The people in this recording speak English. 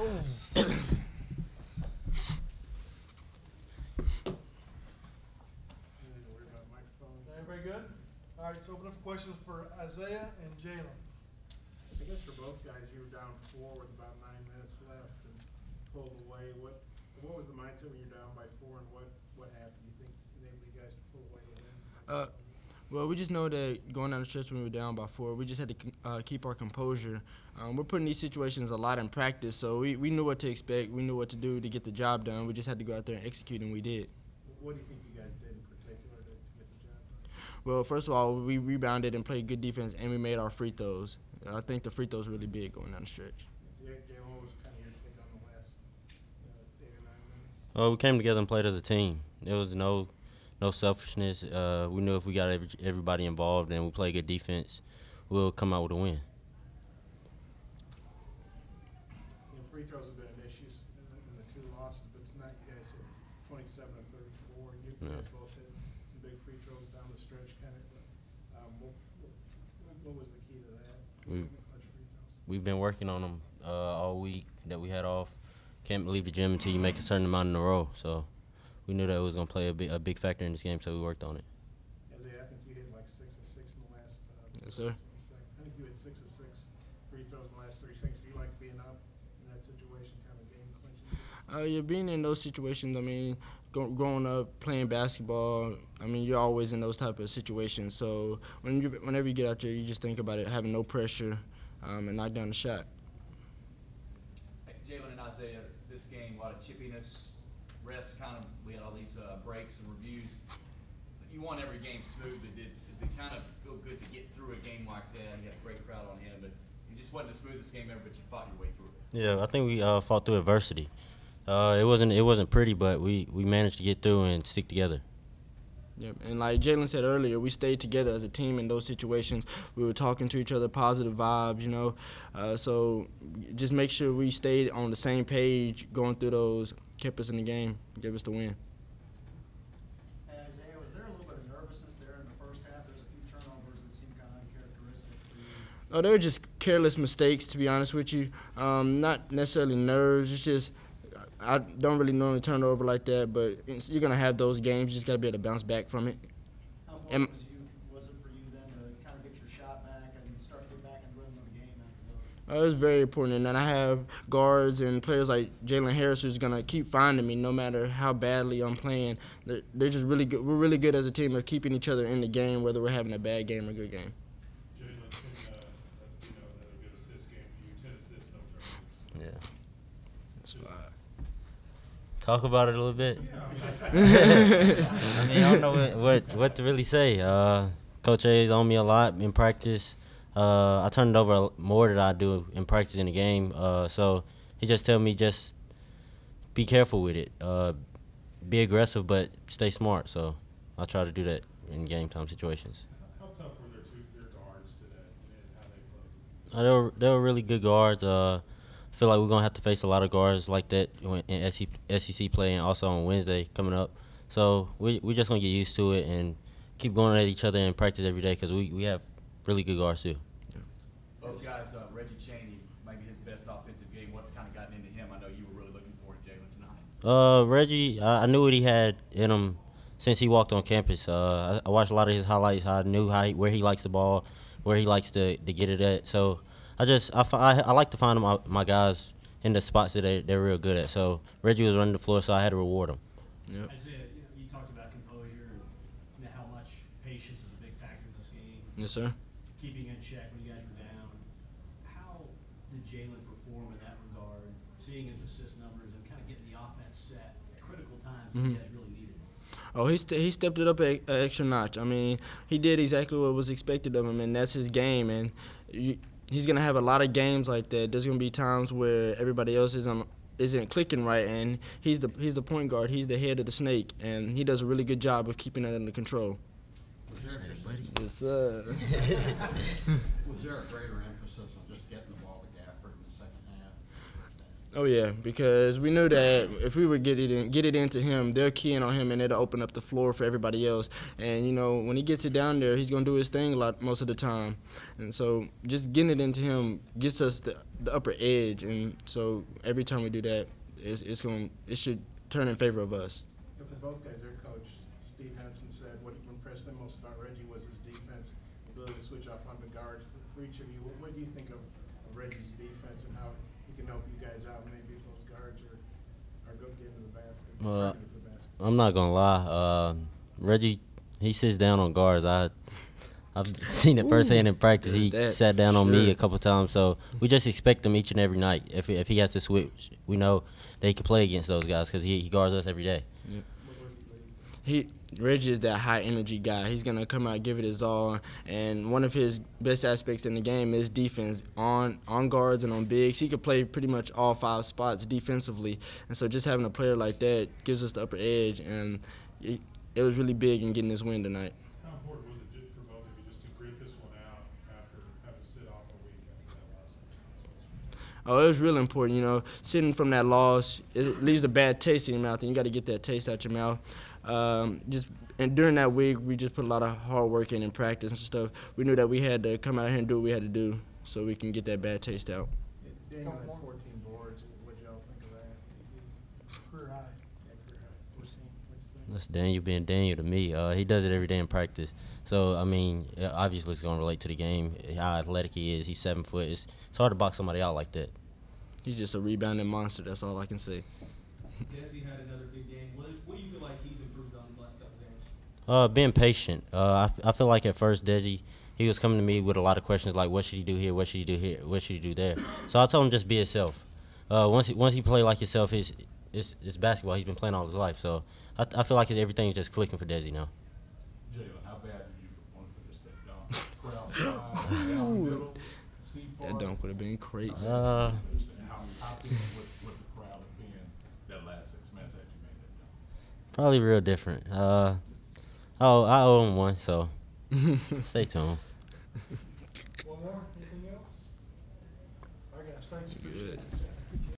Oh. Everybody good? All right, let's open up questions for Isaiah and Jalen. I guess for both guys, you were down 4 with about 9 minutes left and pulled away. What was the mindset when you're down by 4, and what happened? You think enabled you guys to pull away the win? Well, we just know that going down the stretch when we were down by 4, we just had to keep our composure. We're putting these situations a lot in practice, so we knew what to expect. We knew what to do to get the job done. We just had to go out there and execute, and we did. What do you think you guys did in particular to get the job done? Well, first of all, we rebounded and played good defense, and we made our free throws. I think the free throws were really big going down the stretch. Yeah, Jalen, what was kind of your take on the last 8 or 9 minutes? Well, we came together and played as a team. There was no selfishness. We knew if we got everybody involved and we played good defense, we'll come out with a win. Free throws have been an issue in the 2 losses, but tonight you guys hit 27 of 34. You guys both hit some big free throws down the stretch, kind of. What was the key to that? We've been working on them all week that we had off. Can't leave the gym until you make a certain amount in a row. So we knew that it was going to play a big factor in this game, so we worked on it. Isaiah, I think you hit like 6 of 6 in the last. Yes, sir. I think you hit 6 of 6 free throws in the last 30 seconds. Do you like being up in that situation, kind of game clinching? Yeah, being in those situations, I mean, growing up, playing basketball, I mean, you're always in those type of situations. So whenever you get out there, you just think about it, having no pressure, and knock down the shot. Hey, Jalen and Isaiah, this game, a lot of chippiness, rest kind of, we had all these breaks and reviews. You won every game smooth, but does it kind of feel good to get through a game like that? You had a great crowd on hand, but it just wasn't the smoothest game ever, but you fought your way through it. Yeah, I think we fought through adversity. It wasn't pretty, but we managed to get through and stick together. Yeah, and like Jalen said earlier, we stayed together as a team in those situations. We were talking to each other, positive vibes, you know. So just make sure we stayed on the same page going through those, kept us in the game, gave us the win. Hey, Isaiah, was there a little bit of nervousness there in the first half? There's a few turnovers that seemed kind of uncharacteristic for you. Oh, they were just careless mistakes, to be honest with you. Not necessarily nerves. It's just I don't really normally turn over like that, but you're going to have those games. You just got to be able to bounce back from it. How important was it for you then to kind of get your shot back and start to get back in the rhythm of the game after those? It was very important, and I have guards and players like Jalen Harris who's going to keep finding me no matter how badly I'm playing. They're just really good. We're really good as a team of keeping each other in the game, whether we're having a bad game or a good game. Jalen, another good assist game for you, 10 assists, no turnovers. Yeah. That's fine. Talk about it a little bit. I mean, I don't know what to really say. Coach A is on me a lot in practice. I turn it over more than I do in practice in the game. So he just tell me just be careful with it. Be aggressive, but stay smart. So I try to do that in game time situations. How tough were their guards today and how they played? They were really good guards. I feel like we're going to have to face a lot of guards like that in SEC play and also on Wednesday coming up. So we're just going to get used to it and keep going at each other in practice every day because we have really good guards too. Yeah. Both guys, Reggie Chaney, maybe his best offensive game. What's kind of gotten into him? I know you were really looking forward to Jalen tonight. Reggie, I knew what he had in him since he walked on campus. I watched a lot of his highlights. I knew where he likes the ball, where he likes to get it at. So I like to find my guys in the spots that they're real good at. So Reggie was running the floor, so I had to reward him. Yep. Isaiah, you talked about composure and how much patience is a big factor in this game. Yes, sir. Keeping in check when you guys were down. How did Jalen perform in that regard, seeing his assist numbers and kind of getting the offense set at critical times when you guys really needed it? Oh, he stepped it up an extra notch. I mean, he did exactly what was expected of him, and that's his game. And he's going to have a lot of games like that. There's going to be times where everybody else isn't clicking right, and he's the point guard. He's the head of the snake, and he does a really good job of keeping that under control. Yes, sir. Was there a greater emphasis on just getting the ball to Gafford in the second half? Oh yeah, because we knew that if we would get it into him, they're keying on him, and it'll open up the floor for everybody else. And you know, when he gets it down there, he's gonna do his thing most of the time. And so, just getting it into him gets us the upper edge. And so, every time we do that, it should turn in favor of us. For both guys, their coach Steve Henson said what impressed him most about Reggie was his defense, the ability to switch off on the guards. For each of you, what do you think of Reggie's defense and how he can help you guys out maybe if those guards are good getting to the basket? Well, trying to get to the basket? I'm not gonna lie. Reggie, he sits down on guards. I've seen it firsthand in practice. He sat down on me a couple times. So we just expect him each and every night. If he has to switch, we know that he can play against those guys because he guards us every day. Yep. Reggie is that high energy guy. He's gonna come out, give it his all, and one of his best aspects in the game is defense on guards and on bigs. He could play pretty much all 5 spots defensively, and so just having a player like that gives us the upper edge, and it was really big in getting this win tonight. How important was it for both of you just to grit this one out after having to sit off a week after that last one? Oh, it was really important, you know, sitting from that loss, it leaves a bad taste in your mouth, and you got to get that taste out your mouth. And during that week, we just put a lot of hard work in practice and stuff. We knew that we had to come out here and do what we had to do so we can get that bad taste out. Daniel had 14 boards. What did y'all think of that? Career high. Yeah, career high. What'd you think? That's Daniel being Daniel to me. He does it every day in practice. So, I mean, obviously it's going to relate to the game, how athletic he is. He's 7 foot. It's hard to box somebody out like that. He's just a rebounding monster. That's all I can say. Jesse had another big game. What do you feel like he's improved on these last couple games? Being patient. I feel like at first Desi, he was coming to me with a lot of questions like, what should he do here, what should he do here, what should he do there. So I told him just be himself. Once he play like himself, it's basketball. He's been playing all his life. So I feel like everything's just clicking for Desi now. Jalen, how bad did you want to finish that dunk? Crowd down the middle, That dunk would have been crazy. How big would the crowd have been that last 6 minutes after you made that dunk? Probably real different. I owe him one, so stay tuned. One more? Anything else? All right, guys, thanks. Good.